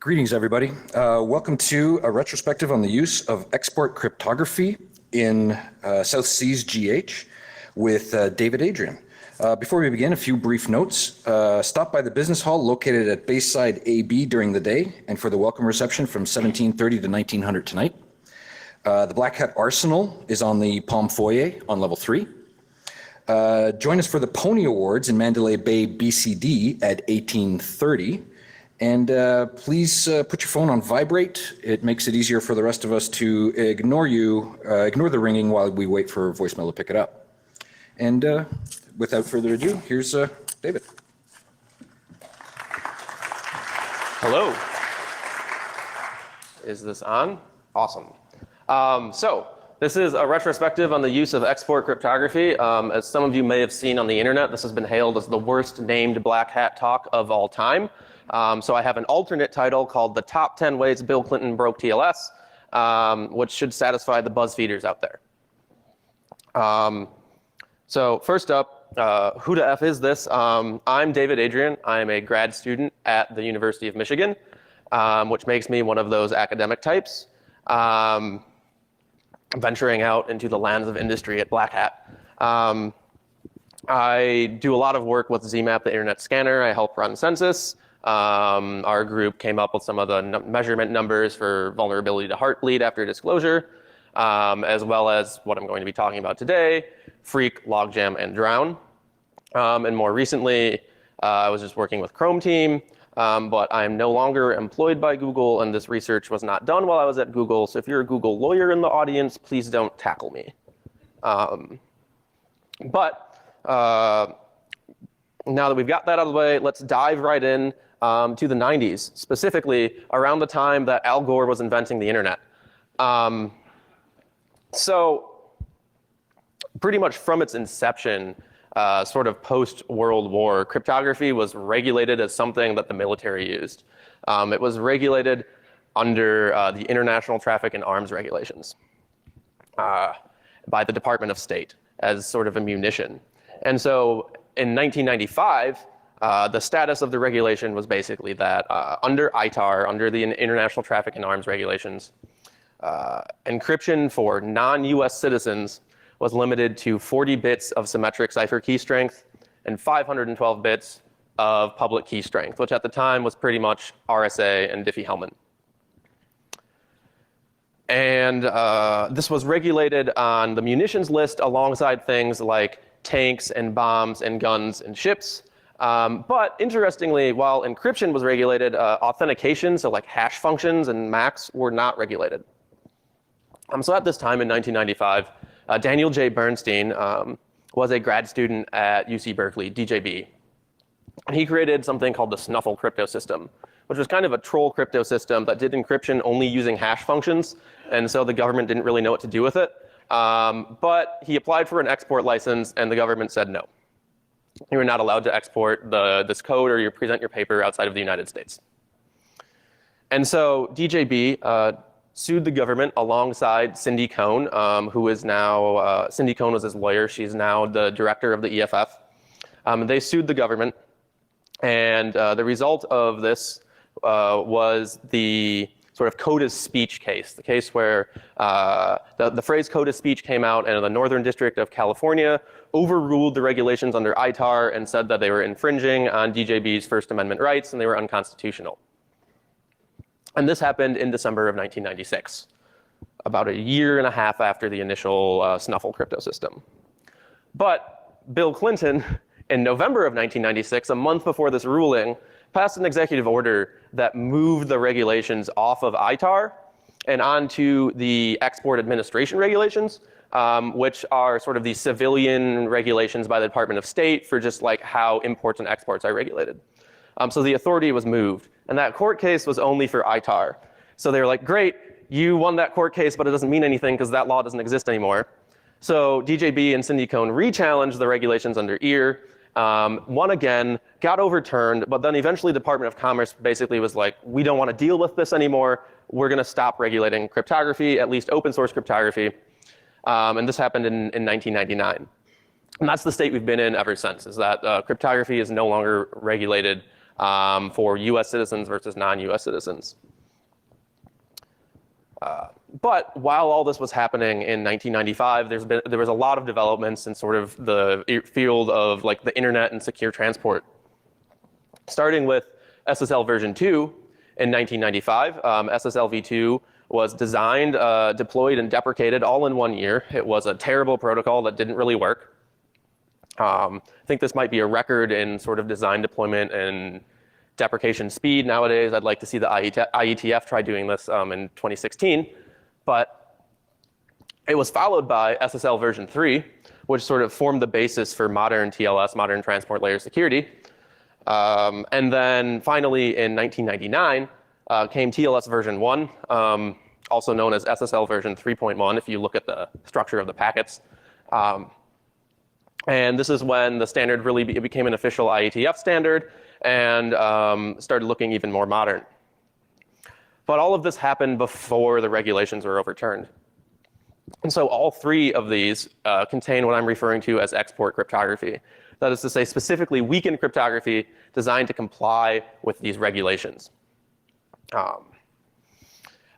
Greetings, everybody. Welcome to a retrospective on the use of export cryptography in South Seas GH with David Adrian. Before we begin, a few brief notes. Stop by the business hall located at Bayside AB during the day and for the welcome reception from 1730 to 1900 tonight. The Black Hat Arsenal is on the Palm Foyer on level 3. Join us for the Pony Awards in Mandalay Bay, BCD at 1830. And please put your phone on vibrate. It makes it easier for the rest of us to ignore the ringing while we wait for voicemail to pick it up. And without further ado, here's David. Hello. Is this on? Awesome. So this is a retrospective on the use of export cryptography. As some of you may have seen on the internet, this has been hailed as the worst named Black Hat talk of all time. So I have an alternate title called The Top 10 Ways Bill Clinton Broke TLS, which should satisfy the BuzzFeeders out there. So first up, who the F is this? I'm David Adrian. I'm a grad student at the University of Michigan, which makes me one of those academic types, venturing out into the lands of industry at Black Hat. I do a lot of work with ZMAP, the internet scanner. I help run census. Our group came up with some of the measurement numbers for vulnerability to heartbleed after disclosure, as well as what I'm going to be talking about today, Freak, Logjam, and Drown. And more recently, I was just working with Chrome team, but I'm no longer employed by Google, and this research was not done while I was at Google. So if you're a Google lawyer in the audience, please don't tackle me. Now that we've got that out of the way, let's dive right in to the 90s, specifically around the time that Al Gore was inventing the internet. So pretty much from its inception, sort of post-World War, cryptography was regulated as something that the military used. It was regulated under the International Traffic in Arms Regulations by the Department of State as sort of a munition. And so in 1995, the status of the regulation was basically that under ITAR, under the International Traffic in Arms Regulations, encryption for non-US citizens was limited to 40 bits of symmetric cipher key strength and 512 bits of public key strength, which at the time was pretty much RSA and Diffie-Hellman. And this was regulated on the munitions list alongside things like tanks and bombs and guns and ships. But interestingly, while encryption was regulated, authentication, so like hash functions and MACs, were not regulated. So at this time in 1995, Daniel J. Bernstein was a grad student at UC Berkeley, DJB. And he created something called the Snuffle crypto system, which was kind of a troll crypto system that did encryption only using hash functions. And so the government didn't really know what to do with it. But he applied for an export license, and the government said no. You are not allowed to export this code or present your paper outside of the United States. And so DJB sued the government alongside Cindy Cohn, who is now, Cindy Cohn was his lawyer. She's now the director of the EFF. They sued the government. And the result of this was the sort of code as speech case, the case where the phrase code as speech came out, and the Northern District of California overruled the regulations under ITAR and said that they were infringing on DJB's First Amendment rights and they were unconstitutional. And this happened in December of 1996, about a year and a half after the initial Snuffle crypto system. But Bill Clinton, in November of 1996, a month before this ruling, passed an executive order that moved the regulations off of ITAR and onto the export administration regulations, which are sort of the civilian regulations by the Department of State for just like how imports and exports are regulated. So the authority was moved. And that court case was only for ITAR. So they were like, great, you won that court case, but it doesn't mean anything because that law doesn't exist anymore. So DJB and Cindy Cohn re-challenged the regulations under EAR, won again, got overturned, but then eventually the Department of Commerce basically was like, we don't want to deal with this anymore. We're going to stop regulating cryptography, at least open source cryptography. And this happened in 1999. And that's the state we've been in ever since, is that cryptography is no longer regulated for US citizens versus non-US citizens. But while all this was happening in 1995, there was a lot of developments in sort of the field of like the internet and secure transport. Starting with SSL version 2 in 1995, SSL v2 was designed, deployed, and deprecated all in 1 year. It was a terrible protocol that didn't really work. I think this might be a record in sort of design deployment and deprecation speed nowadays. I'd like to see the IETF try doing this in 2016. But it was followed by SSL version 3, which sort of formed the basis for modern TLS, modern transport layer security. And then finally in 1999 came TLS version 1, also known as SSL version 3.1 if you look at the structure of the packets. And this is when the standard really became an official IETF standard and started looking even more modern. But all of this happened before the regulations were overturned. And so all three of these contain what I'm referring to as export cryptography. That is to say, specifically weakened cryptography designed to comply with these regulations.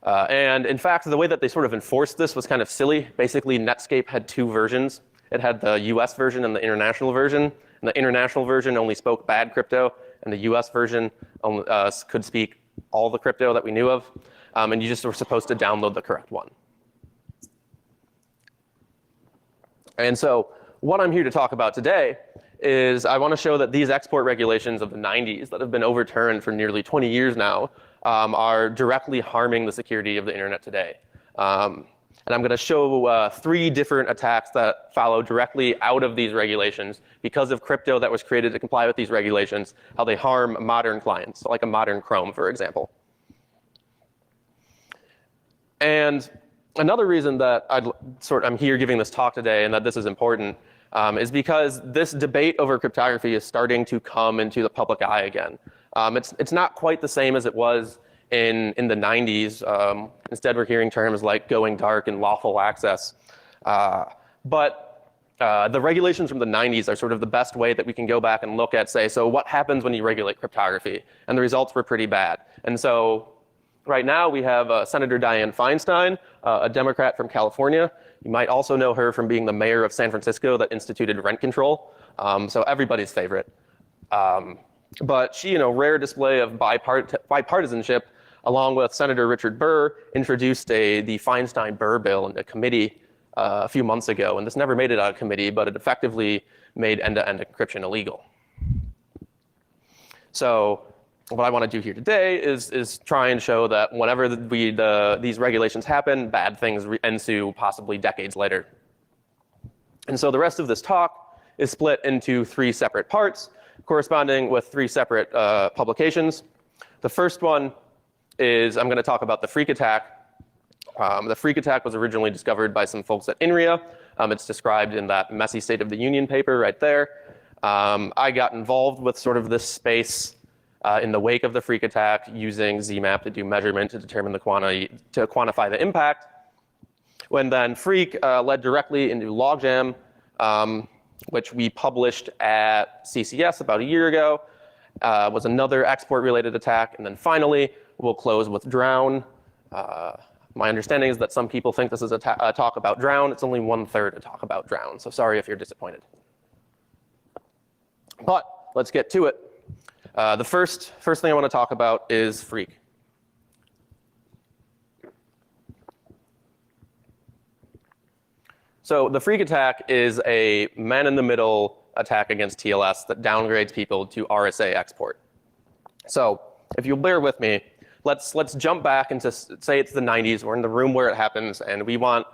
And in fact, the way that they sort of enforced this was kind of silly. Basically, Netscape had two versions. It had the US version and the international version. And the international version only spoke bad crypto, and the US version only, could speak all the crypto that we knew of. And you just were supposed to download the correct one. And so what I'm here to talk about today is I want to show that these export regulations of the 90s that have been overturned for nearly 20 years now are directly harming the security of the internet today. And I'm going to show 3 different attacks that follow directly out of these regulations because of crypto that was created to comply with these regulations, how they harm modern clients, like a modern Chrome, for example. And another reason that I'm here giving this talk today and that this is important is because this debate over cryptography is starting to come into the public eye again. It's not quite the same as it was in the 90s. Instead, we're hearing terms like going dark and lawful access. But the regulations from the 90s are sort of the best way that we can go back and look at, say, so what happens when you regulate cryptography? And the results were pretty bad. And so right now we have Senator Dianne Feinstein, a Democrat from California. You might also know her from being the mayor of San Francisco that instituted rent control. So everybody's favorite. But she, in a rare display of bipartisanship, along with Senator Richard Burr, introduced the Feinstein-Burr bill in a committee a few months ago. And this never made it out of committee, but it effectively made end-to-end encryption illegal. So what I want to do here today is try and show that whenever these regulations happen, bad things ensue possibly decades later. And so the rest of this talk is split into 3 separate parts, corresponding with 3 separate publications. The first one is I'm going to talk about the freak attack. The freak attack was originally discovered by some folks at INRIA. It's described in that messy State of the Union paper right there. I got involved with sort of this space in the wake of the freak attack using ZMAP to do measurement to determine the quantity, to quantify the impact. When then freak led directly into logjam, which we published at CCS about a year ago, was another export-related attack. And then finally, we'll close with drown. My understanding is that some people think this is a talk about drown. It's only 1/3 a talk about drown, so sorry if you're disappointed. But let's get to it. The first thing I want to talk about is freak. So the freak attack is a man-in-the-middle attack against TLS that downgrades people to RSA export. So if you'll bear with me, let's jump back into, say it's the 90s, we're in the room where it happens, and we need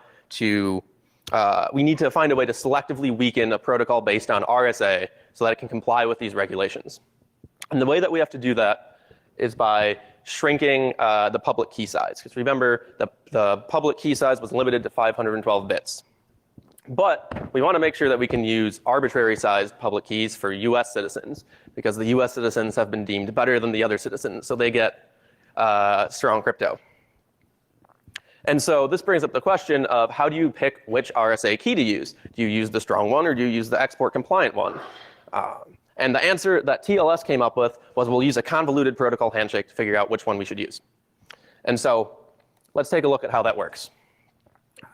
to find a way to selectively weaken a protocol based on RSA so that it can comply with these regulations. And the way that we have to do that is by shrinking the public key size. Because remember, the public key size was limited to 512 bits. But we want to make sure that we can use arbitrary sized public keys for US citizens, because the US citizens have been deemed better than the other citizens, so they get strong crypto. And so this brings up the question of how do you pick which RSA key to use? Do you use the strong one or do you use the export compliant one? And the answer that TLS came up with was we'll use a convoluted protocol handshake to figure out which one we should use. And so let's take a look at how that works.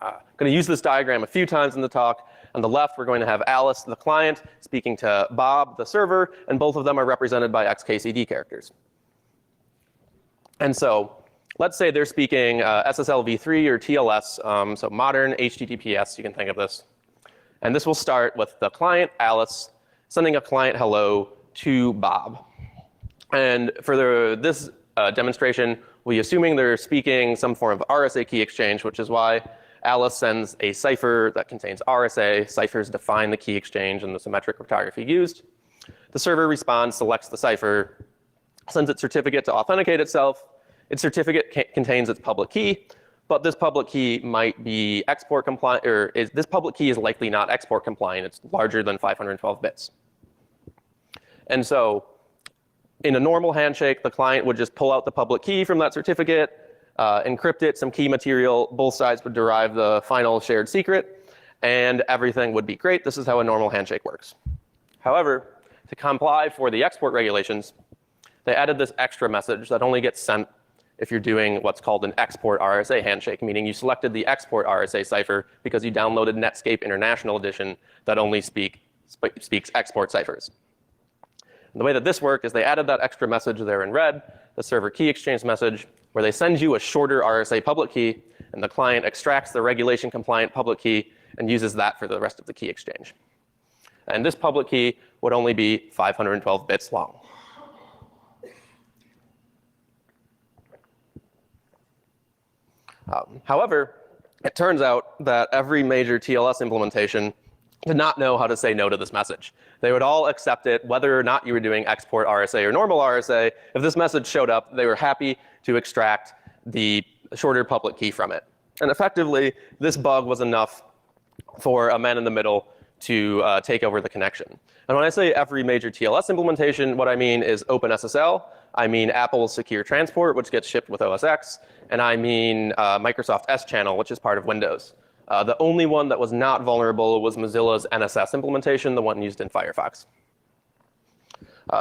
I'm going to use this diagram a few times in the talk. On the left, we're going to have Alice, the client, speaking to Bob, the server, and both of them are represented by XKCD characters. And so let's say they're speaking SSL v3 or TLS, so modern HTTPS, you can think of this. And this will start with the client, Alice, sending a client hello to Bob. And for this demonstration, we're assuming they're speaking some form of RSA key exchange, which is why Alice sends a cipher that contains RSA. Ciphers define the key exchange and the symmetric cryptography used. The server responds, selects the cipher, sends its certificate to authenticate itself. Its certificate contains its public key, but this public key might be export compliant, or this public key is likely not export compliant. It's larger than 512 bits. And so in a normal handshake, the client would just pull out the public key from that certificate, encrypt it, some key material, both sides would derive the final shared secret, and everything would be great. This is how a normal handshake works. However, to comply for the export regulations, they added this extra message that only gets sent if you're doing what's called an export RSA handshake, meaning you selected the export RSA cipher because you downloaded Netscape International Edition that only speaks export ciphers. And the way that this worked is they added that extra message there in red, the server key exchange message, where they send you a shorter RSA public key, and the client extracts the regulation compliant public key and uses that for the rest of the key exchange. And this public key would only be 512 bits long. However, it turns out that every major TLS implementation did not know how to say no to this message. They would all accept it, whether or not you were doing export RSA or normal RSA. If this message showed up, they were happy to extract the shorter public key from it. And effectively, this bug was enough for a man in the middle to take over the connection. And when I say every major TLS implementation, what I mean is OpenSSL, I mean Apple's Secure Transport, which gets shipped with OS X, and I mean Microsoft S-Channel, which is part of Windows. The only one that was not vulnerable was Mozilla's NSS implementation, the one used in Firefox.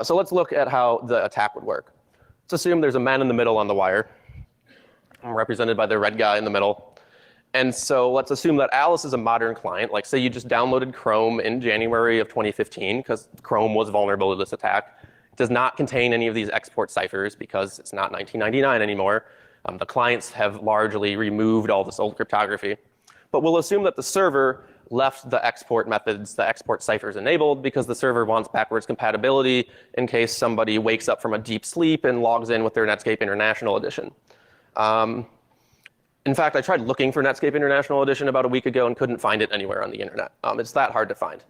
So let's look at how the attack would work. Let's assume there's a man in the middle on the wire, represented by the red guy in the middle. And so let's assume that Alice is a modern client. Like say you just downloaded Chrome in January of 2015 because Chrome was vulnerable to this attack. It does not contain any of these export ciphers because it's not 1999 anymore. The clients have largely removed all this old cryptography. But we'll assume that the server left the export methods, the export ciphers enabled because the server wants backwards compatibility in case somebody wakes up from a deep sleep and logs in with their Netscape International Edition. In fact, I tried looking for Netscape International Edition about a week ago and couldn't find it anywhere on the internet. It's that hard to find.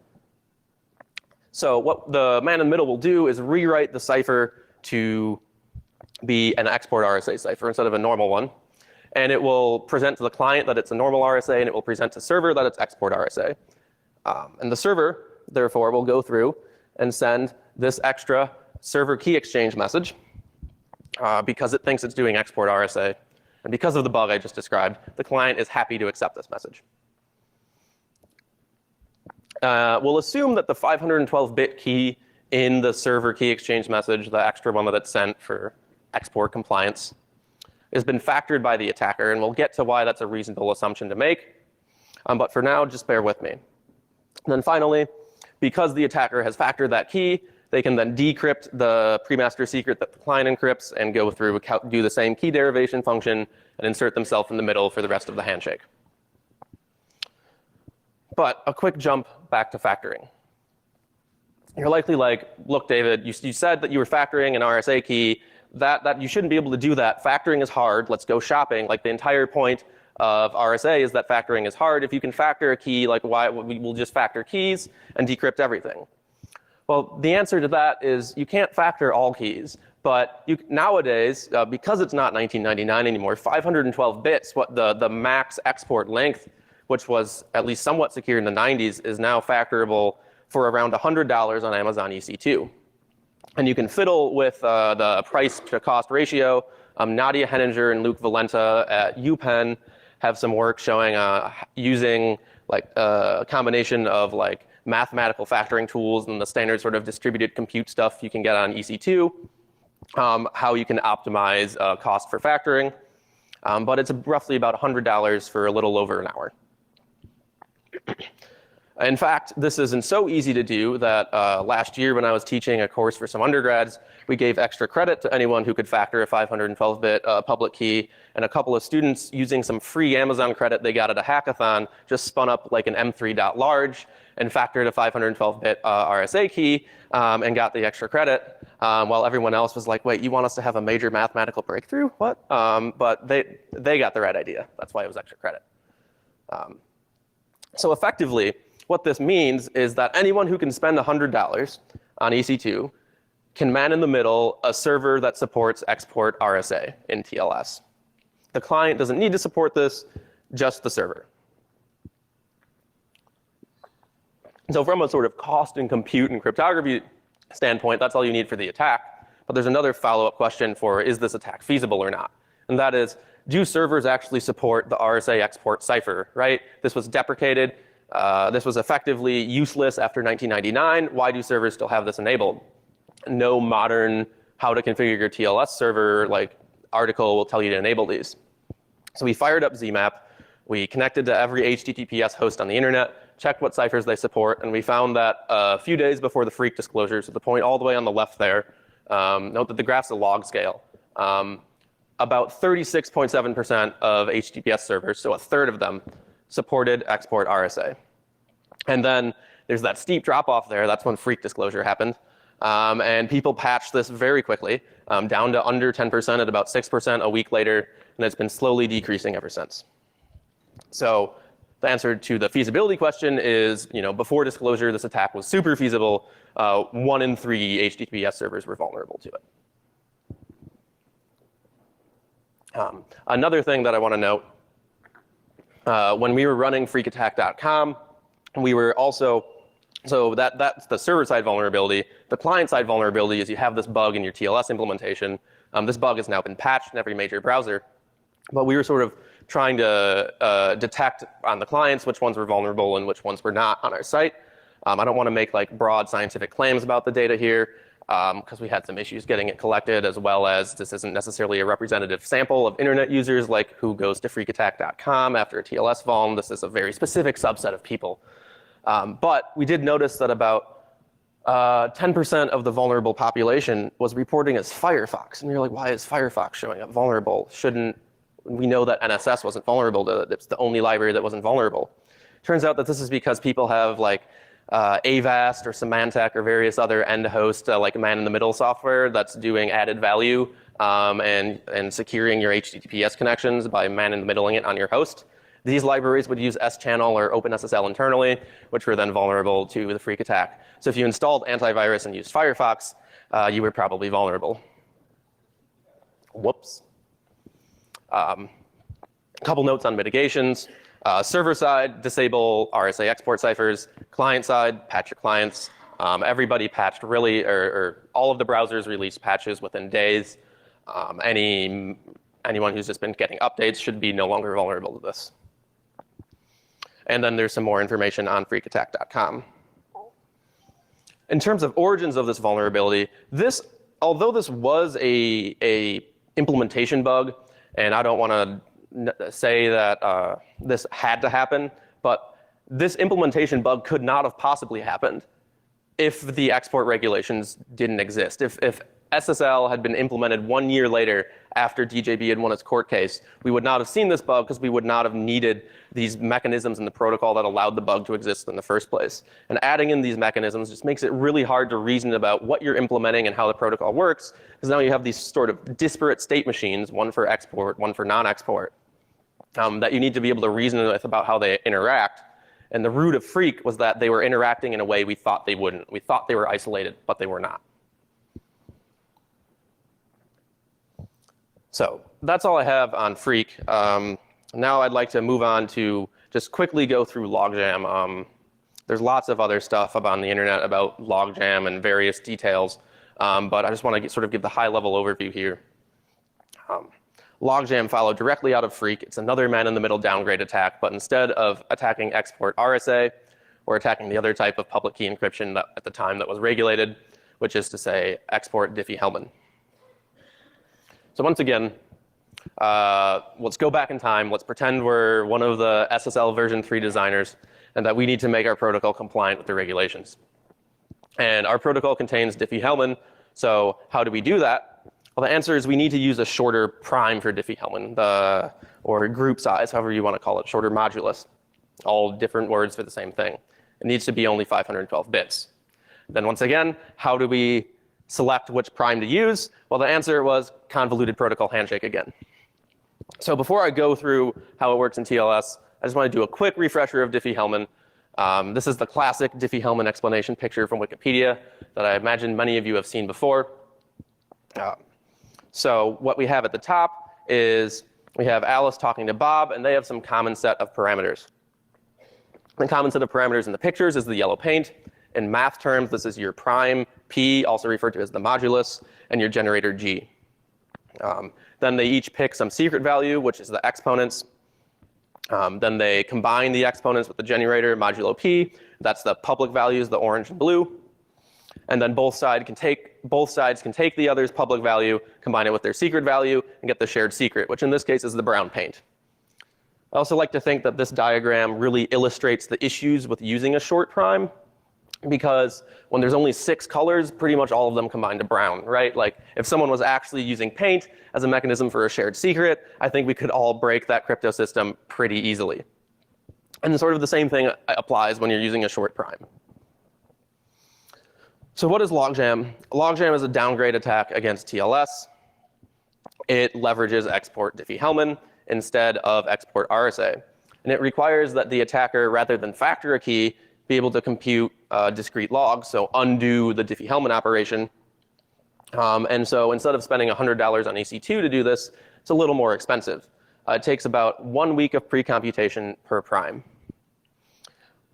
So what the man in the middle will do is rewrite the cipher to be an export RSA cipher instead of a normal one. And it will present to the client that it's a normal RSA, and it will present to server that it's export RSA. And the server, therefore, will go through and send this extra server key exchange message because it thinks it's doing export RSA. And because of the bug I just described, the client is happy to accept this message. We'll assume that the 512-bit key in the server key exchange message, the extra one that it's sent for export compliance, has been factored by the attacker, and we'll get to why that's a reasonable assumption to make. But for now, just bear with me. And then finally, because the attacker has factored that key, they can then decrypt the pre-master secret that the client encrypts and go through, do the same key derivation function, and insert themselves in the middle for the rest of the handshake. But a quick jump back to factoring. You're likely like, look, David, you said that you were factoring an RSA key. That you shouldn't be able to do that. Factoring is hard. Let's go shopping. Like the entire point of RSA is that factoring is hard. If you can factor a key, like why we'll just factor keys and decrypt everything. Well, the answer to that is you can't factor all keys. But nowadays, because it's not 1999 anymore, 512 bits, what the max export length, which was at least somewhat secure in the 90s, is now factorable for around $100 on Amazon EC2. And you can fiddle with the price to cost ratio. Nadia Henninger and Luke Valenta at UPenn have some work showing using like a combination of like mathematical factoring tools and the standard sort of distributed compute stuff you can get on EC2, how you can optimize cost for factoring. But it's roughly about $100 for a little over an hour. In fact, this isn't so easy to do that last year when I was teaching a course for some undergrads, we gave extra credit to anyone who could factor a 512-bit public key, and a couple of students using some free Amazon credit they got at a hackathon just spun up like an M3.large and factored a 512-bit RSA key and got the extra credit, while everyone else was like, wait, you want us to have a major mathematical breakthrough? What? But they got the right idea. That's why it was extra credit. So effectively, what this means is that anyone who can spend $100 on EC2 can man in the middle a server that supports export RSA in TLS. The client doesn't need to support this, just the server. So from a sort of cost and compute and cryptography standpoint, that's all you need for the attack. But there's another follow-up question for, is this attack feasible or not? And that is, do servers actually support the RSA export cipher, right? This was deprecated. This was effectively useless after 1999. Why do servers still have this enabled? No modern how to configure your TLS server like article will tell you to enable these. So we fired up ZMAP. We connected to every HTTPS host on the internet, checked what ciphers they support, and we found that a few days before the freak disclosure, so the point all the way on the left there, note that the graph's a log scale. About 36.7% of HTTPS servers, so a third of them, supported export RSA. And then there's that steep drop off there. That's when freak disclosure happened. And people patched this very quickly, down to under 10% at about 6% a week later, and it's been slowly decreasing ever since. So the answer to the feasibility question is, before disclosure, this attack was super feasible. 1 in 3 HTTPS servers were vulnerable to it. Another thing that I want to note, when we were running freakattack.com, we were also, so that's the server-side vulnerability. The client-side vulnerability is you have this bug in your TLS implementation. This bug has now been patched in every major browser. But we were sort of trying to detect on the clients which ones were vulnerable and which ones were not on our site. I don't want to make like broad scientific claims about the data here, because we had some issues getting it collected, as well as this isn't necessarily a representative sample of internet users like who goes to freakattack.com after a TLS vuln. This is a very specific subset of people. But we did notice that about 10% of the vulnerable population was reporting as Firefox. And you're like, why is Firefox showing up vulnerable? We know that NSS wasn't vulnerable to it. It's the only library that wasn't vulnerable. Turns out that this is because people have like Avast or Symantec or various other end host like man-in-the-middle software that's doing added value and securing your HTTPS connections by man-in-the-middling it on your host. These libraries would use S-channel or OpenSSL internally, which were then vulnerable to the freak attack. So if you installed antivirus and used Firefox, you were probably vulnerable. Whoops. A couple notes on mitigations. Server side, disable RSA export ciphers. Client side, patch your clients. Everybody patched really, or all of the browsers released patches within days. Anyone who's just been getting updates should be no longer vulnerable to this. And then there's some more information on freakattack.com. In terms of origins of this vulnerability, although this was a implementation bug, and I don't want to say that this had to happen, but this implementation bug could not have possibly happened if the export regulations didn't exist. If SSL had been implemented 1 year later after DJB had won its court case, we would not have seen this bug because we would not have needed these mechanisms in the protocol that allowed the bug to exist in the first place. And adding in these mechanisms just makes it really hard to reason about what you're implementing and how the protocol works, because now you have these sort of disparate state machines, one for export, one for non-export, that you need to be able to reason with about how they interact. And the root of freak was that they were interacting in a way we thought they wouldn't. We thought they were isolated, but they were not. So that's all I have on freak. Now I'd like to move on to just quickly go through logjam. There's lots of other stuff up on the internet about logjam and various details, but I just want to sort of give the high-level overview here. Logjam followed directly out of freak. It's another man-in-the-middle downgrade attack, but instead of attacking export RSA, or attacking the other type of public key encryption that at the time that was regulated, which is to say export Diffie-Hellman. So once again, let's go back in time. Let's pretend we're one of the SSL version 3 designers and that we need to make our protocol compliant with the regulations. And our protocol contains Diffie-Hellman. So how do we do that? Well, the answer is we need to use a shorter prime for Diffie-Hellman, or group size, however you want to call it, shorter modulus. All different words for the same thing. It needs to be only 512 bits. Then once again, how do we select which prime to use? Well, the answer was convoluted protocol handshake again. So before I go through how it works in TLS, I just want to do a quick refresher of Diffie-Hellman. This is the classic Diffie-Hellman explanation picture from Wikipedia that I imagine many of you have seen before. So what we have at the top is we have Alice talking to Bob, and they have some common set of parameters. The common set of parameters in the pictures is the yellow paint. In math terms, this is your prime, P, also referred to as the modulus, and your generator, G. Then they each pick some secret value, which is the exponents. Then they combine the exponents with the generator, modulo P. That's the public values, the orange and blue. And then both sides can take the other's public value, combine it with their secret value, and get the shared secret, which in this case is the brown paint. I also like to think that this diagram really illustrates the issues with using a short prime, because when there's only 6 colors, pretty much all of them combine to brown, right? Like if someone was actually using paint as a mechanism for a shared secret, I think we could all break that crypto system pretty easily. And sort of the same thing applies when you're using a short prime. So what is logjam? Logjam is a downgrade attack against TLS. It leverages export Diffie-Hellman instead of export RSA. And it requires that the attacker, rather than factor a key, be able to compute discrete logs, so undo the Diffie-Hellman operation. And so instead of spending $100 on EC2 to do this, it's a little more expensive. It takes about 1 week of pre-computation per prime,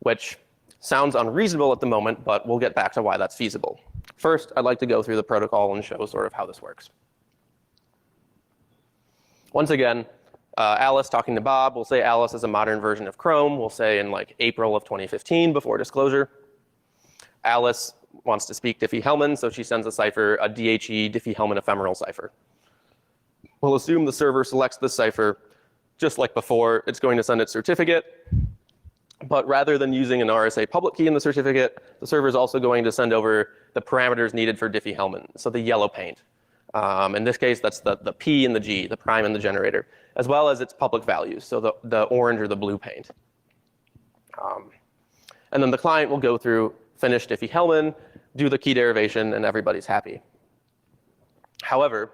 which sounds unreasonable at the moment, but we'll get back to why that's feasible. First, I'd like to go through the protocol and show sort of how this works. Once again, Alice talking to Bob. We'll say Alice is a modern version of Chrome. We'll say in like April of 2015 before disclosure. Alice wants to speak Diffie-Hellman, so she sends a cipher, a DHE Diffie-Hellman ephemeral cipher. We'll assume the server selects this cipher. Just like before, it's going to send its certificate. But rather than using an RSA public key in the certificate, the server is also going to send over the parameters needed for Diffie-Hellman, so the yellow paint. In this case, that's the P and the G, the prime and the generator, as well as its public values, so the orange or the blue paint. And then the client will go through, finish Diffie-Hellman, do the key derivation, and everybody's happy. However,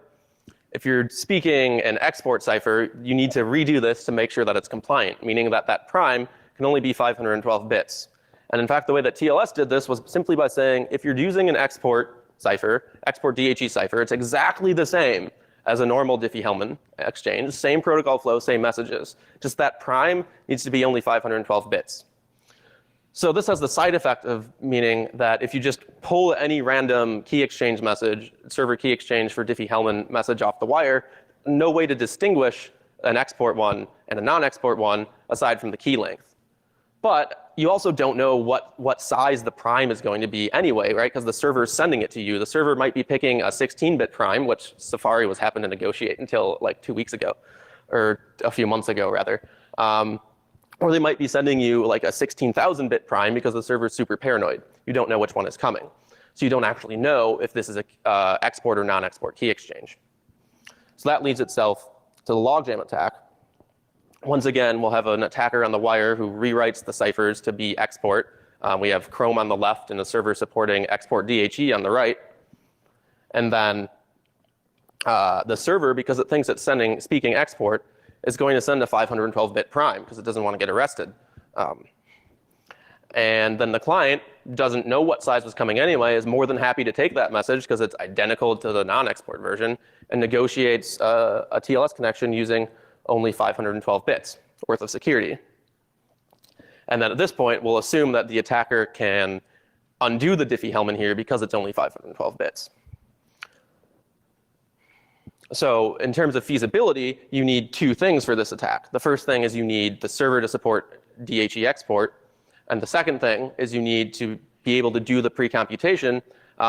if you're speaking an export cipher, you need to redo this to make sure that it's compliant, meaning that that prime can only be 512 bits. And in fact, the way that TLS did this was simply by saying, if you're using an export cipher, export DHE cipher, it's exactly the same as a normal Diffie-Hellman exchange, same protocol flow, same messages. Just that prime needs to be only 512 bits. So this has the side effect of meaning that if you just pull any random key exchange message, server key exchange for Diffie-Hellman message off the wire, no way to distinguish an export one and a non-export one aside from the key length. But you also don't know what size the prime is going to be anyway, right? Because the server is sending it to you. The server might be picking a 16-bit prime, which Safari was happening to negotiate until like 2 weeks ago, or a few months ago, rather. Or they might be sending you like a 16,000-bit prime because the server is super paranoid. You don't know which one is coming. So you don't actually know if this is an export or non-export key exchange. So that leads itself to the logjam attack. Once again, we'll have an attacker on the wire who rewrites the ciphers to be export. We have Chrome on the left and a server supporting export DHE on the right. And then the server, because it thinks it's speaking export, is going to send a 512-bit prime because it doesn't want to get arrested. And then the client doesn't know what size was coming anyway, is more than happy to take that message because it's identical to the non-export version, and negotiates a TLS connection using only 512 bits worth of security. And then at this point, we'll assume that the attacker can undo the Diffie-Hellman here because it's only 512 bits. So in terms of feasibility, you need 2 things for this attack. The first thing is you need the server to support DHE export. And the second thing is you need to be able to do the pre-computation,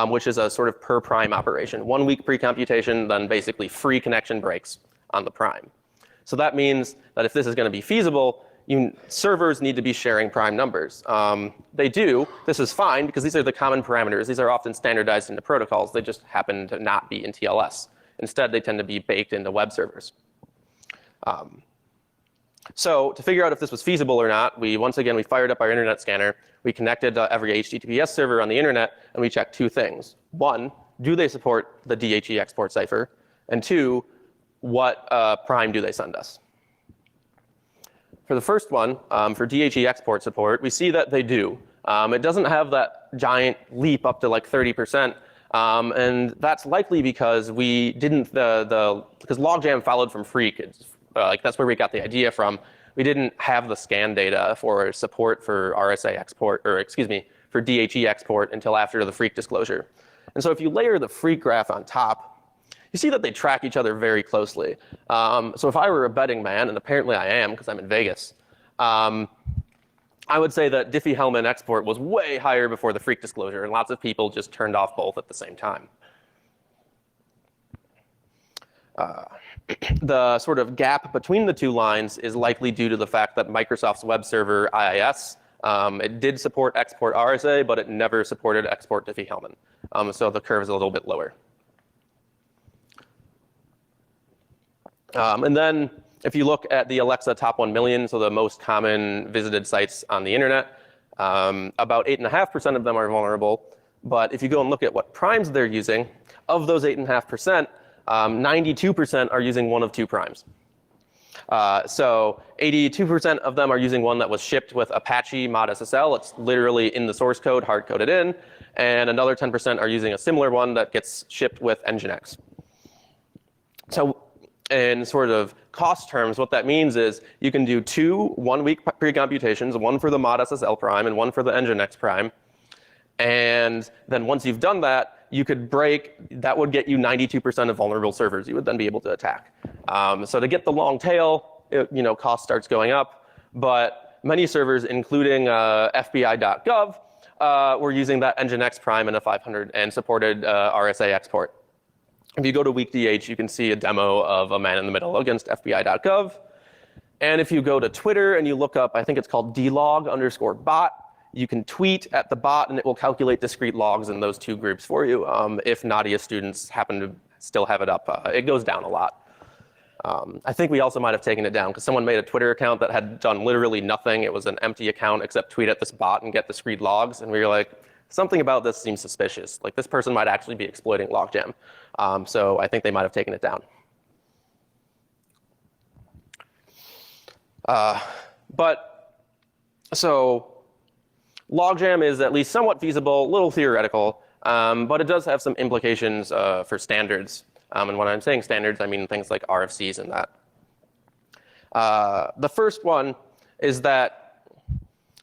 which is a sort of per prime operation. 1 week pre-computation, then basically free connection breaks on the prime. So that means that if this is going to be feasible, servers need to be sharing prime numbers. They do. This is fine because these are the common parameters. These are often standardized into protocols. They just happen to not be in TLS. Instead, they tend to be baked into web servers. So to figure out if this was feasible or not, once again, we fired up our internet scanner. We connected every HTTPS server on the internet, and we checked 2 things. 1, do they support the DHE export cipher? And 2, what prime do they send us? For the first one, for DHE export support, we see that they do. It doesn't have that giant leap up to like 30%, and that's likely because we didn't because logjam followed from Freak. Like that's where we got the idea from. We didn't have the scan data for support for RSA export, or excuse me, for DHE export until after the Freak disclosure. And so if you layer the Freak graph on top, you see that they track each other very closely. So if I were a betting man, and apparently I am because I'm in Vegas, I would say that Diffie-Hellman export was way higher before the Freak disclosure, and lots of people just turned off both at the same time. The sort of gap between the 2 lines is likely due to the fact that Microsoft's web server IIS, it did support export RSA, but it never supported export Diffie-Hellman. So the curve is a little bit lower. And then if you look at the Alexa top 1 million, so the most common visited sites on the internet, about 8.5% of them are vulnerable. But if you go and look at what primes they're using, of those 8.5%, 92% are using one of 2 primes. So 82% of them are using one that was shipped with Apache mod SSL. It's literally in the source code, hard-coded in. And another 10% are using a similar one that gets shipped with Nginx. So in sort of cost terms, what that means is you can do 2 1-week pre-computations, one for the mod SSL prime and one for the Nginx prime. And then once you've done that, you could that would get you 92% of vulnerable servers you would then be able to attack. So to get the long tail, cost starts going up. But many servers, including FBI.gov, were using that Nginx prime and a 500 and supported RSA export. If you go to WeakDH, you can see a demo of a man in the middle against FBI.gov. And if you go to Twitter and you look up, I think it's called dlog_bot, you can tweet at the bot and it will calculate discrete logs in those 2 groups for you. If Nadia students happen to still have it up, it goes down a lot. I think we also might have taken it down because someone made a Twitter account that had done literally nothing. It was an empty account except tweet at this bot and get discrete logs. And we were like, something about this seems suspicious. Like this person might actually be exploiting logjam. So I think they might have taken it down. So logjam is at least somewhat feasible, a little theoretical, but it does have some implications for standards. And when I'm saying standards, I mean things like RFCs and that. The first one is that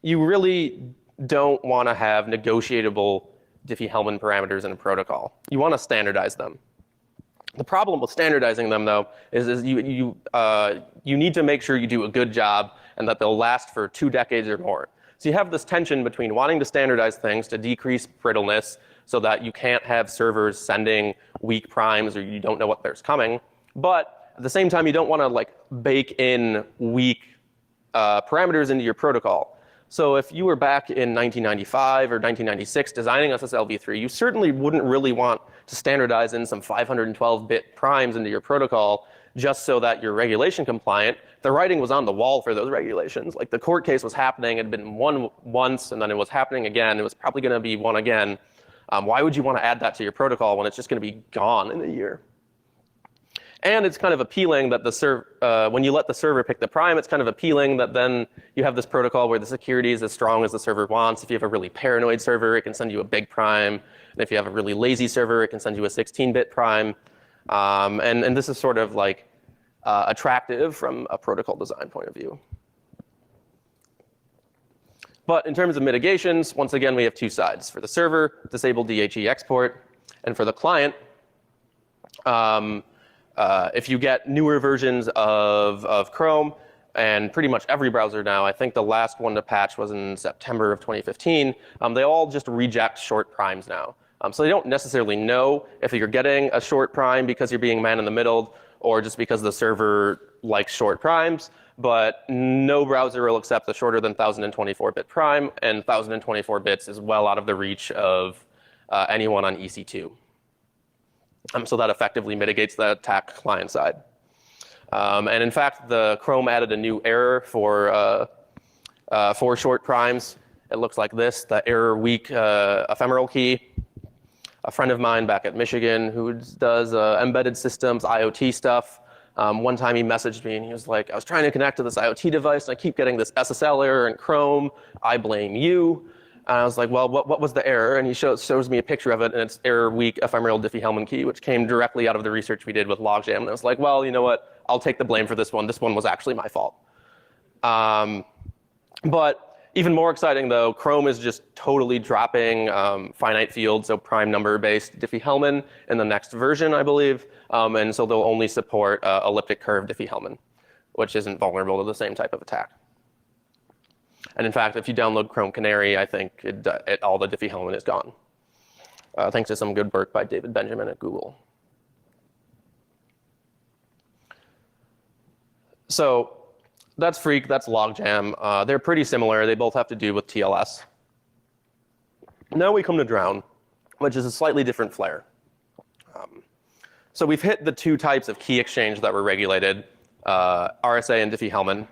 you really don't want to have negotiable Diffie-Hellman parameters in a protocol. You want to standardize them. The problem with standardizing them, though, is you need to make sure you do a good job and that they'll last for 2 decades or more. So you have this tension between wanting to standardize things to decrease brittleness so that you can't have servers sending weak primes or you don't know what there's coming. But at the same time, you don't want to bake in weak parameters into your protocol. So if you were back in 1995 or 1996 designing SSL v3, you certainly wouldn't really want to standardize in some 512-bit primes into your protocol just so that you're regulation compliant. The writing was on the wall for those regulations. Like the court case was happening, it had been won once, and then it was happening again. It was probably going to be won again. Why would you want to add that to your protocol when it's just going to be gone in a year? And it's kind of appealing that when you let the server pick the prime, it's kind of appealing that then you have this protocol where the security is as strong as the server wants. If you have a really paranoid server, it can send you a big prime. And if you have a really lazy server, it can send you a 16-bit prime. And this is sort of attractive from a protocol design point of view. But in terms of mitigations, once again, we have 2 sides. For the server, disable DHE export. And for the client, if you get newer versions of Chrome, and pretty much every browser now, I think the last one to patch was in September of 2015, they all just reject short primes now. So they don't necessarily know if you're getting a short prime because you're being man in the middle or just because the server likes short primes, but no browser will accept a shorter than 1024-bit prime, and 1024 bits is well out of the reach of anyone on EC2. So that effectively mitigates the attack client side. And in fact, the Chrome added a new error for short primes. It looks like this, the error weak ephemeral key. A friend of mine back at Michigan who does embedded systems, IoT stuff, one time he messaged me and he was like, I was trying to connect to this IoT device and I keep getting this SSL error in Chrome. I blame you. And I was like, well, what was the error? And he shows me a picture of it, and it's error weak ephemeral Diffie-Hellman key, which came directly out of the research we did with Logjam. And I was like, well, you know what? I'll take the blame for this one. This one was actually my fault. But even more exciting, though, Chrome is just totally dropping finite field, so prime number-based Diffie-Hellman in the next version, I believe. And so they'll only support elliptic curve Diffie-Hellman, which isn't vulnerable to the same type of attack. And in fact, if you download Chrome Canary, I think all the Diffie-Hellman is gone, thanks to some good work by David Benjamin at Google. So that's Freak, that's Logjam. They're pretty similar. They both have to do with TLS. Now we come to Drown, which is a slightly different flair. So we've hit the two types of key exchange that were regulated, RSA and Diffie-Hellman.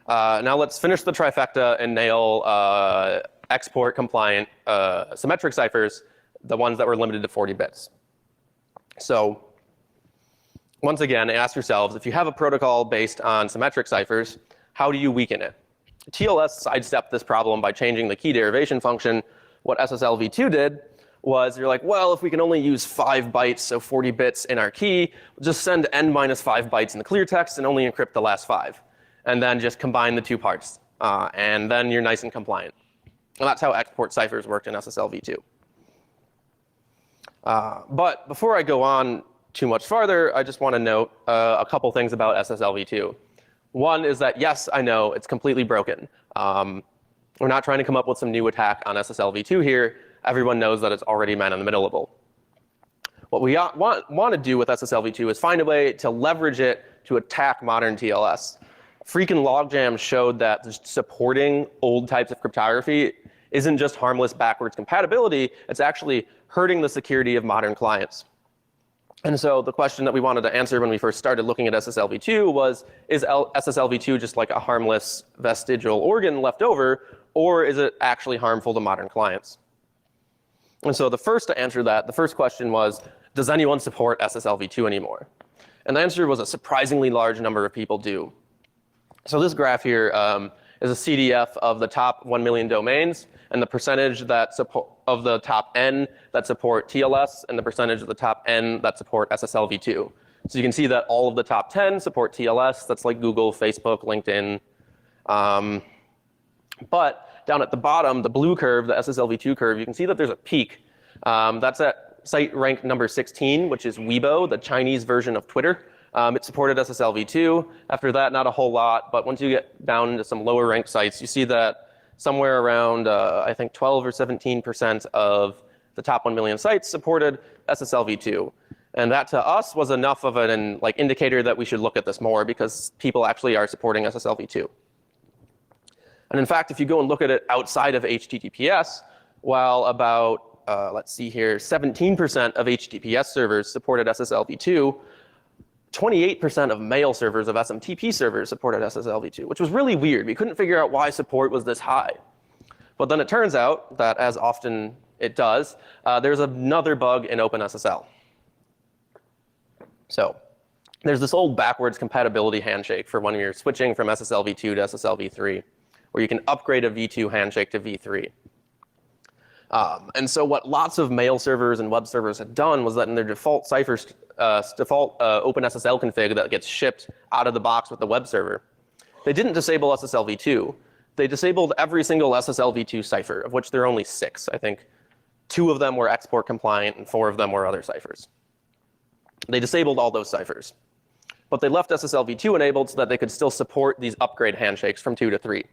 Now let's finish the trifecta and nail export compliant symmetric ciphers, the ones that were limited to 40 bits. So once again, ask yourselves, if you have a protocol based on symmetric ciphers, how do you weaken it? TLS sidestepped this problem by changing the key derivation function. What SSL v2 did was you're like, well, if we can only use 5 bytes, so 40 bits in our key, we'll just send n minus 5 bytes in the clear text and only encrypt the last 5. And then just combine the two parts. And then you're nice and compliant. And that's how export ciphers worked in SSL v2. But before I go on too much farther, I just want to note a couple things about SSL v2. One is that, yes, I know it's completely broken. We're not trying to come up with some new attack on SSL v2 here. Everyone knows that it's already man in the middleable. What we want to do with SSL v2 is find a way to leverage it to attack modern TLS. Freakin' Logjam showed that supporting old types of cryptography isn't just harmless backwards compatibility, it's actually hurting the security of modern clients. And so the question that we wanted to answer when we first started looking at SSL v2 was, is SSL v2 just like a harmless vestigial organ left over, or is it actually harmful to modern clients? And so the first to answer that, the first question was, does anyone support SSL v2 anymore? And the answer was a surprisingly large number of people do. So this graph here is a CDF of the top 1 million domains and the percentage that of the top N that support TLS and the percentage of the top N that support SSL v2. So you can see that all of the top 10 support TLS. That's like Google, Facebook, LinkedIn. But down at the bottom, the blue curve, the SSL v2 curve, you can see that there's a peak. That's at site rank number 16, which is Weibo, the Chinese version of Twitter. It supported SSL v2. After that, not a whole lot. But once you get down into some lower ranked sites, you see that somewhere around, I think, 12 or 17% of the top 1 million sites supported SSL v2. And that to us was enough of an indicator that we should look at this more because people actually are supporting SSL v2. And in fact, if you go and look at it outside of HTTPS, while about, let's see here, 17% of HTTPS servers supported SSL v2, 28% of mail servers of SMTP servers supported SSL v2, which was really weird. We couldn't figure out why support was this high. But then it turns out that, as often it does, there's another bug in OpenSSL. So there's this old backwards compatibility handshake for when you're switching from SSL v2 to SSL v3, where you can upgrade a v2 handshake to v3. And so what lots of mail servers and web servers had done was that in their default ciphers, default OpenSSL config that gets shipped out of the box with the web server, they didn't disable SSL v2. They disabled every single SSL v2 cipher, of which there are only 6. I think 2 of them were export compliant and 4 of them were other ciphers. They disabled all those ciphers. but they left SSL v2 enabled so that they could still support these upgrade handshakes from 2 to 3.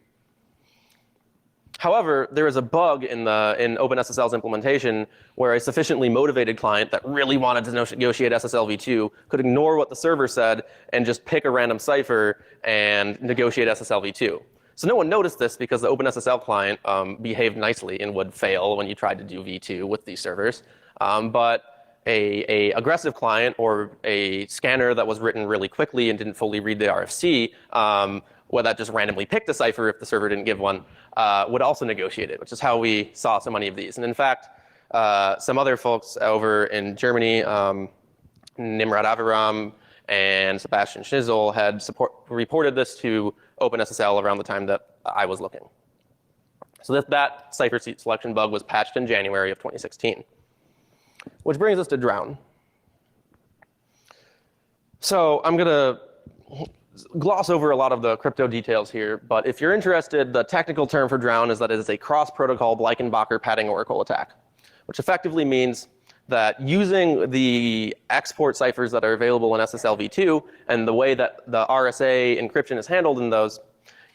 However, there is a bug in OpenSSL's implementation where a sufficiently motivated client that really wanted to negotiate SSL v2 could ignore what the server said and just pick a random cipher and negotiate SSL v2. So no one noticed this because the OpenSSL client behaved nicely and would fail when you tried to do v2 with these servers. But a aggressive client or a scanner that was written really quickly and didn't fully read the RFC, well, that just randomly picked a cipher if the server didn't give one, would also negotiate it, which is how we saw so many of these. And in fact, some other folks over in Germany, Nimrod Aviram and Sebastian Schnitzel had reported this to OpenSSL around the time that I was looking. So that cipher seat selection bug was patched in January of 2016. Which brings us to Drown. So I'm going to gloss over a lot of the crypto details here, but if you're interested, the technical term for Drown is that it is a cross-protocol Bleikenbacher padding oracle attack, which effectively means that using the export ciphers that are available in SSL v2 and the way that the RSA encryption is handled in those,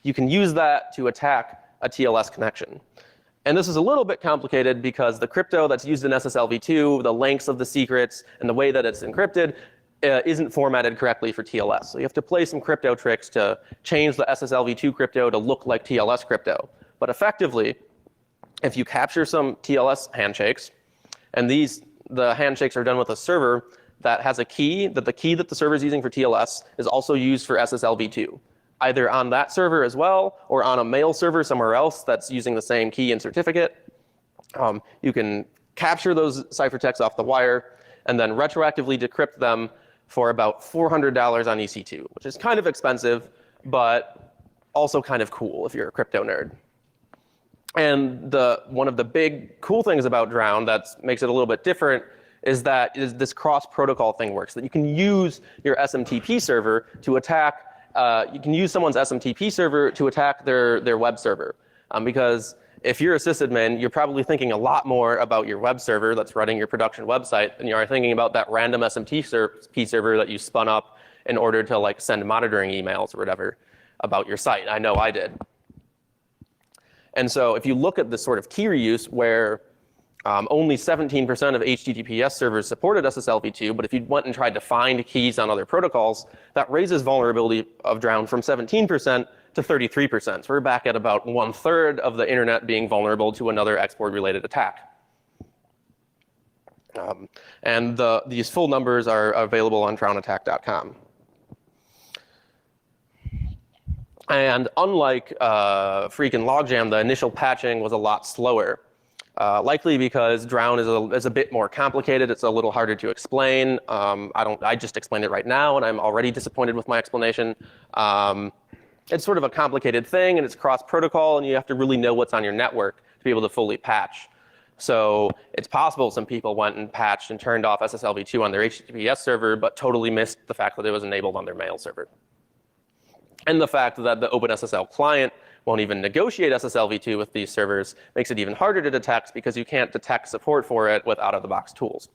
you can use that to attack a TLS connection. And this is a little bit complicated because the crypto that's used in SSL v2, the lengths of the secrets, and the way that it's encrypted isn't formatted correctly for TLS. So you have to play some crypto tricks to change the SSL v2 crypto to look like TLS crypto. But effectively, if you capture some TLS handshakes, and the handshakes are done with a server that has a key, that the key that the server is using for TLS is also used for SSL v2, either on that server as well or on a mail server somewhere else that's using the same key and certificate. You can capture those ciphertexts off the wire and then retroactively decrypt them for about $400 on EC2, which is kind of expensive, but also kind of cool if you're a crypto nerd. And one of the big cool things about Drown that makes it a little bit different is that this cross-protocol thing works, that you can use your SMTP server to attack, you can use someone's SMTP server to attack their web server. Because if you're a sysadmin, you're probably thinking a lot more about your web server that's running your production website than you are thinking about that random SMTP server that you spun up in order to like send monitoring emails or whatever about your site. I know I did. And so if you look at this sort of key reuse where only 17% of HTTPS servers supported SSL v2, but if you went and tried to find keys on other protocols, that raises vulnerability of Drown from 17% to 33%. So we're back at about 1/3 of the internet being vulnerable to another export-related attack. And these full numbers are available on drownattack.com. And unlike freaking Logjam, the initial patching was a lot slower. Likely because Drown is a bit more complicated. It's a little harder to explain. I just explained it right now, and I'm already disappointed with my explanation. It's sort of a complicated thing, and it's cross-protocol, and you have to really know what's on your network to be able to fully patch. So it's possible some people went and patched and turned off SSL v2 on their HTTPS server, but totally missed the fact that it was enabled on their mail server. And the fact that the OpenSSL client won't even negotiate SSL v2 with these servers makes it even harder to detect because you can't detect support for it with out-of-the-box tools.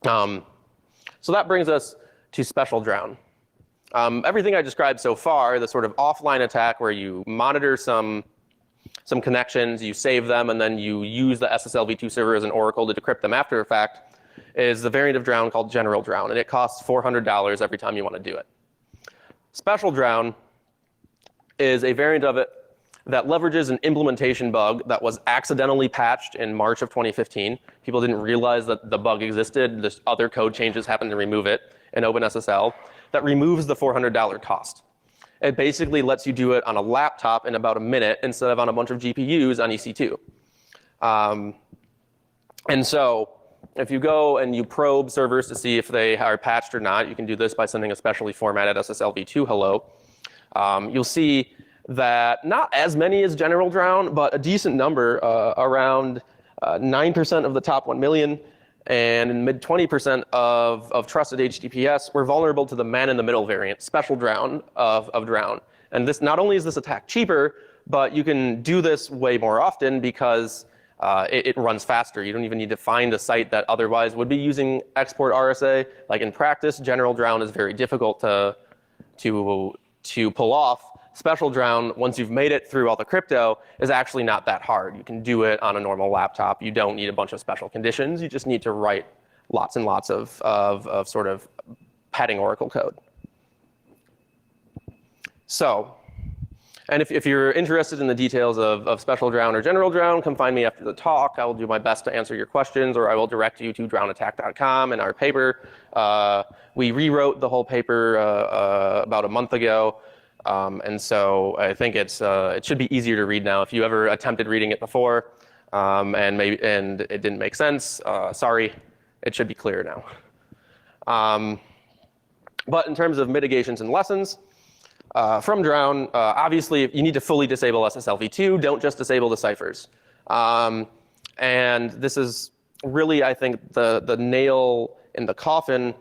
So that brings us to Special Drown. Everything I described so far, the sort of offline attack where you monitor some connections, you save them, and then you use the SSL v2 server as an oracle to decrypt them after the fact, is the variant of Drown called General Drown, and it costs $400 every time you want to do it. Special Drown is a variant of it that leverages an implementation bug that was accidentally patched in March of 2015. People didn't realize that the bug existed. This other code changes happened to remove it in OpenSSL. That removes the $400 cost. It basically lets you do it on a laptop in about a minute instead of on a bunch of GPUs on EC2. And so if you go and you probe servers to see if they are patched or not, you can do this by sending a specially formatted SSL v2 hello. You'll see that not as many as General Drown, but a decent number, around 9% of the top 1 million and mid 20% of trusted HTTPS were vulnerable to the man-in-the-middle variant, Special Drown of Drown. And this, not only is this attack cheaper, but you can do this way more often because it runs faster. You don't even need to find a site that otherwise would be using export RSA. Like in practice, general drown is very difficult to pull off. Special drown, once you've made it through all the crypto, is actually not that hard. You can do it on a normal laptop. You don't need a bunch of special conditions. You just need to write lots and lots of sort of padding Oracle code. So, and if you're interested in the details of special drown or general drown, come find me after the talk. I will do my best to answer your questions, or I will direct you to drownattack.com and our paper. We rewrote the whole paper about a month ago. And so I think it should be easier to read now. If you ever attempted reading it before and it didn't make sense, sorry, it should be clear now. But in terms of mitigations and lessons from drown, obviously you need to fully disable SSLv2. Don't just disable the ciphers. And this is really, I think, the nail in the coffin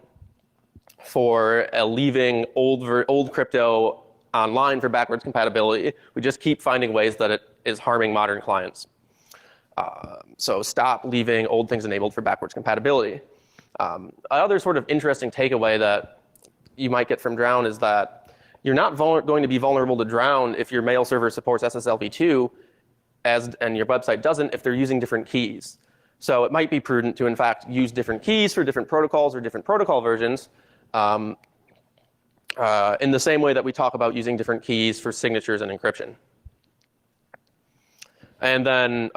for leaving old crypto online for backwards compatibility. We just keep finding ways that it is harming modern clients. So stop leaving old things enabled for backwards compatibility. Another sort of interesting takeaway that you might get from drown is that you're not going to be vulnerable to drown if your mail server supports SSLv2 and your website doesn't if they're using different keys. So it might be prudent to, in fact, use different keys for different protocols or different protocol versions. In the same way that we talk about using different keys for signatures and encryption. And then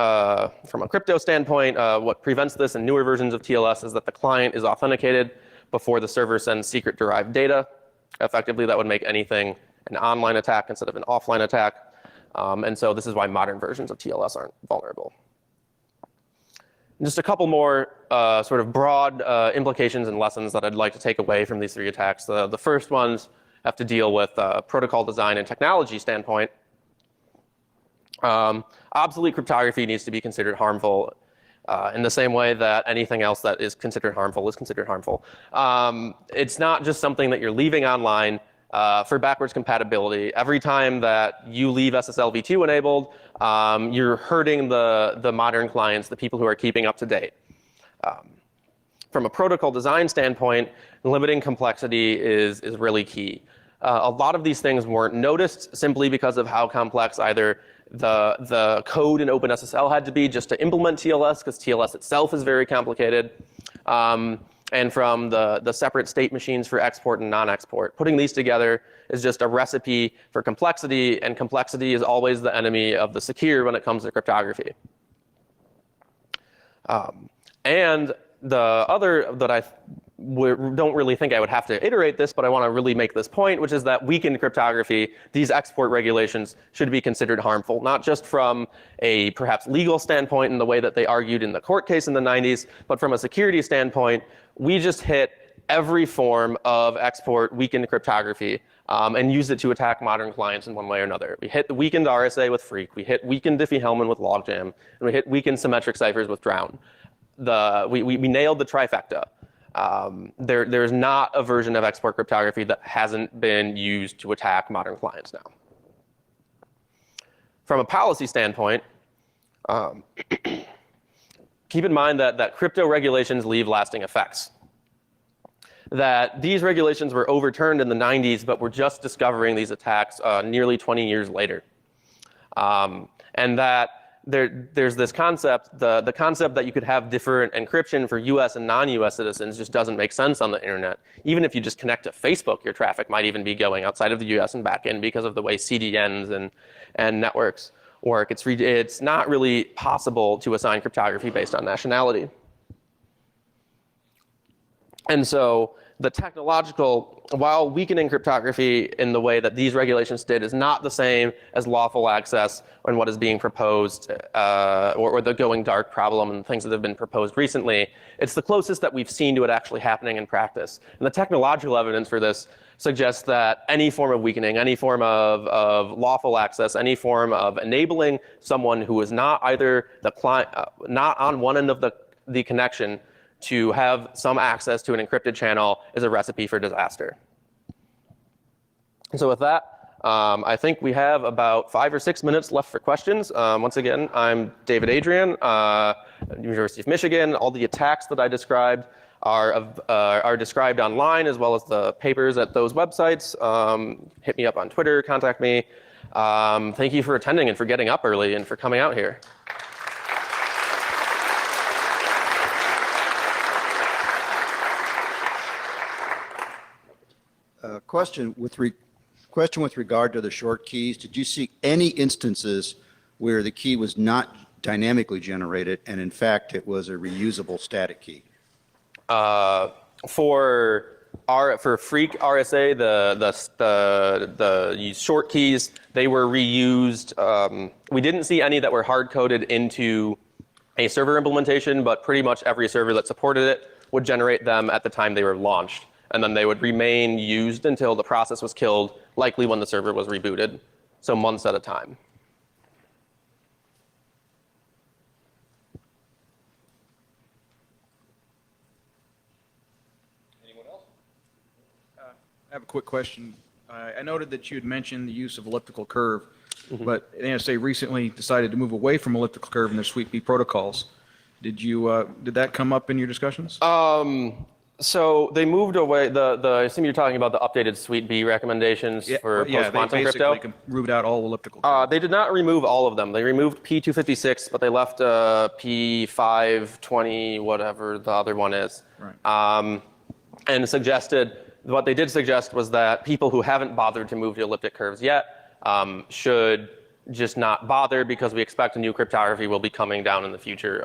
from a crypto standpoint, what prevents this in newer versions of TLS is that the client is authenticated before the server sends secret derived data. Effectively, that would make anything an online attack instead of an offline attack. And so this is why modern versions of TLS aren't vulnerable. Just a couple more sort of broad implications and lessons that I'd like to take away from these three attacks. The first ones have to deal with protocol design and technology standpoint. Obsolete cryptography needs to be considered harmful in the same way that anything else that is considered harmful is considered harmful. It's not just something that you're leaving online for backwards compatibility. Every time that you leave SSLv2 enabled, you're hurting the modern clients, the people who are keeping up to date. From a protocol design standpoint, limiting complexity is really key. A lot of these things weren't noticed simply because of how complex either the code in OpenSSL had to be just to implement TLS, because TLS itself is very complicated. And from the separate state machines for export and non-export. Putting these together is just a recipe for complexity, and complexity is always the enemy of the secure when it comes to cryptography. And the other that I don't really think I would have to iterate this, but I want to really make this point, which is that weakened cryptography, these export regulations should be considered harmful, not just from a perhaps legal standpoint in the way that they argued in the court case in the 90s, but from a security standpoint. We just hit every form of export weakened cryptography and used it to attack modern clients in one way or another. We hit the weakened RSA with Freak, we hit weakened Diffie-Hellman with Logjam, and we hit weakened symmetric ciphers with Drown. We nailed the trifecta. There's not a version of export cryptography that hasn't been used to attack modern clients now. From a policy standpoint, keep in mind that crypto regulations leave lasting effects. That these regulations were overturned in the 90s, but we're just discovering these attacks nearly 20 years later. And that there's this concept, the concept that you could have different encryption for US and non-US citizens just doesn't make sense on the internet. Even if you just connect to Facebook, your traffic might even be going outside of the US and back in because of the way CDNs and networks work. It's not really possible to assign cryptography based on nationality. And so the technological, while weakening cryptography in the way that these regulations did, is not the same as lawful access and what is being proposed, or the going dark problem and things that have been proposed recently. It's the closest that we've seen to it actually happening in practice. And the technological evidence for this suggests that any form of weakening, any form of lawful access, any form of enabling someone who is not either the client, not on one end of the connection, to have some access to an encrypted channel is a recipe for disaster. So with that, I think we have about 5 or 6 minutes left for questions. Once again, I'm David Adrian, University of Michigan. All the attacks that I described are described online, as well as the papers at those websites. Hit me up on Twitter, contact me. Thank you for attending and for getting up early and for coming out here. Question with regard to the short keys. Did you see any instances where the key was not dynamically generated and in fact it was a reusable static key? For Freak RSA, the short keys, they were reused. We didn't see any that were hard-coded into a server implementation, but pretty much every server that supported it would generate them at the time they were launched. And then they would remain used until the process was killed, likely when the server was rebooted, so months at a time. Anyone else? I have a quick question. I noted that you had mentioned the use of elliptical curve, but NSA recently decided to move away from elliptical curve in their Suite B protocols. Did that come up in your discussions? So they moved away. I assume you're talking about the updated Suite B recommendations for post-quantum crypto. They removed out all elliptical curve. They did not remove all of them. They removed P256, but they left P520, whatever the other one is. Right. And what they did suggest was that people who haven't bothered to move to elliptic curves yet should just not bother, because we expect a new cryptography will be coming down in the future.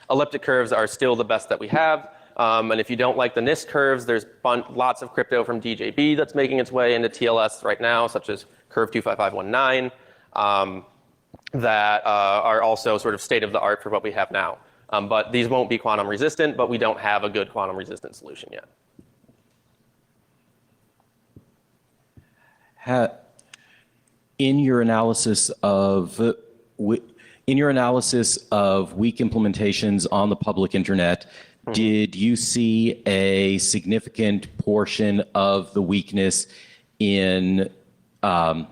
Elliptic curves are still the best that we have. And if you don't like the NIST curves, there's lots of crypto from DJB that's making its way into TLS right now, such as Curve 25519, that are also sort of state of the art for what we have now. But these won't be quantum resistant, but we don't have a good quantum resistant solution yet. In your analysis of weak implementations on the public internet, did you see a significant portion of the weakness in, for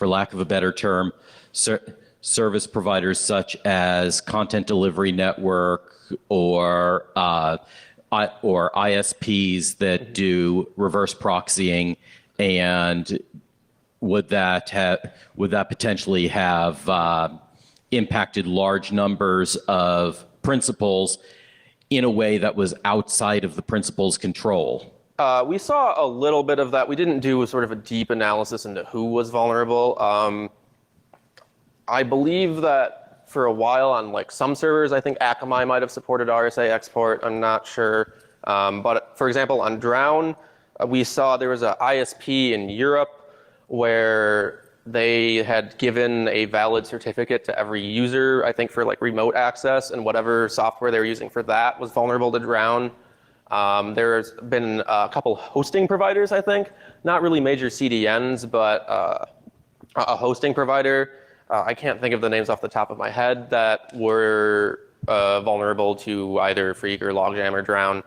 lack of a better term, service providers such as Content Delivery Network or ISPs that do reverse proxying, and would that potentially have impacted large numbers of principals in a way that was outside of the principal's control? We saw a little bit of that. We didn't do sort of a deep analysis into who was vulnerable. I believe that for a while on some servers, I think Akamai might have supported RSA export. I'm not sure. But for example, on Drown, we saw there was a ISP in Europe where they had given a valid certificate to every user, I think for remote access, and whatever software they were using for that was vulnerable to Drown. There's been a couple hosting providers, I think, not really major CDNs, but a hosting provider. I can't think of the names off the top of my head that were vulnerable to either Freak or Logjam or Drown.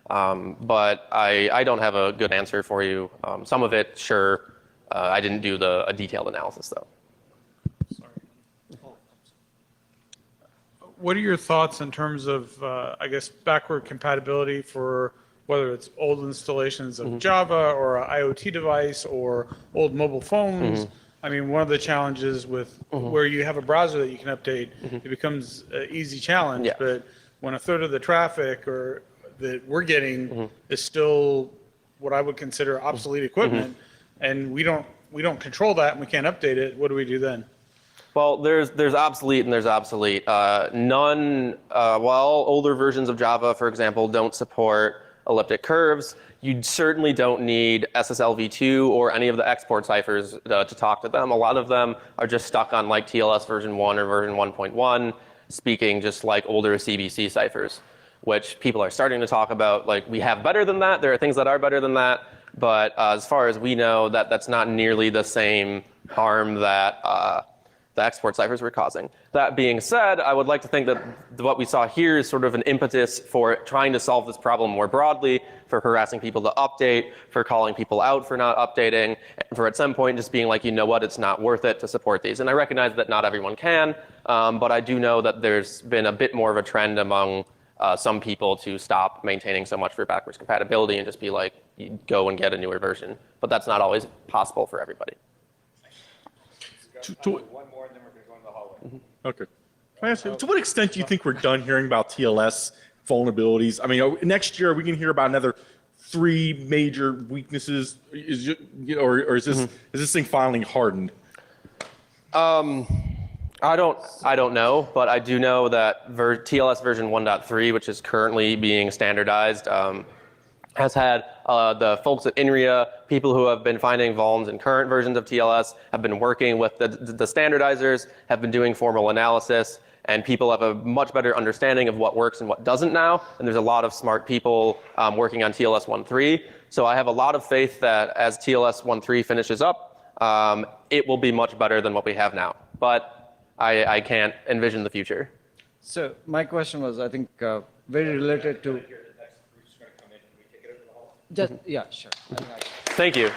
But I don't have a good answer for you. Some of it, sure. I didn't do a detailed analysis, though. What are your thoughts in terms of, I guess, backward compatibility for whether it's old installations of Java or an IoT device or old mobile phones? I mean, one of the challenges with where you have a browser that you can update, it becomes an easy challenge. Yeah. But when a third of the traffic that we're getting is still what I would consider obsolete equipment, and we don't control that and we can't update it, what do we do then? Well, there's obsolete and there's obsolete. Older versions of Java, for example, don't support elliptic curves. You certainly don't need SSLv2 or any of the export ciphers to talk to them. A lot of them are just stuck on TLS version 1 or version 1.1, speaking just like older CBC ciphers, which people are starting to talk about. We have better than that. There are things that are better than that. But as far as we know, that's not nearly the same harm that the export ciphers were causing. That being said, I would like to think that what we saw here is sort of an impetus for trying to solve this problem more broadly, for harassing people to update, for calling people out for not updating, and for at some point just being like, you know what, it's not worth it to support these. And I recognize that not everyone can, but I do know that there's been a bit more of a trend among some people to stop maintaining so much for backwards compatibility and just be like, you go and get a newer version. But that's not always possible for everybody. One more, and then we're going to go in the hallway. Okay. Can I ask you, to what extent do you think we're done hearing about TLS vulnerabilities? I mean, next year we can hear about another 3 major weaknesses. Or is this thing finally hardened? I don't know, but I do know that TLS version 1.3, which is currently being standardized, has had the folks at INRIA, people who have been finding vulns in current versions of TLS, have been working with the standardizers, have been doing formal analysis, and people have a much better understanding of what works and what doesn't now. And there's a lot of smart people working on TLS 1.3. So I have a lot of faith that as TLS 1.3 finishes up, it will be much better than what we have now. But I can't envision the future. So my question was, I think, very related to. Yeah, sure. Thank you.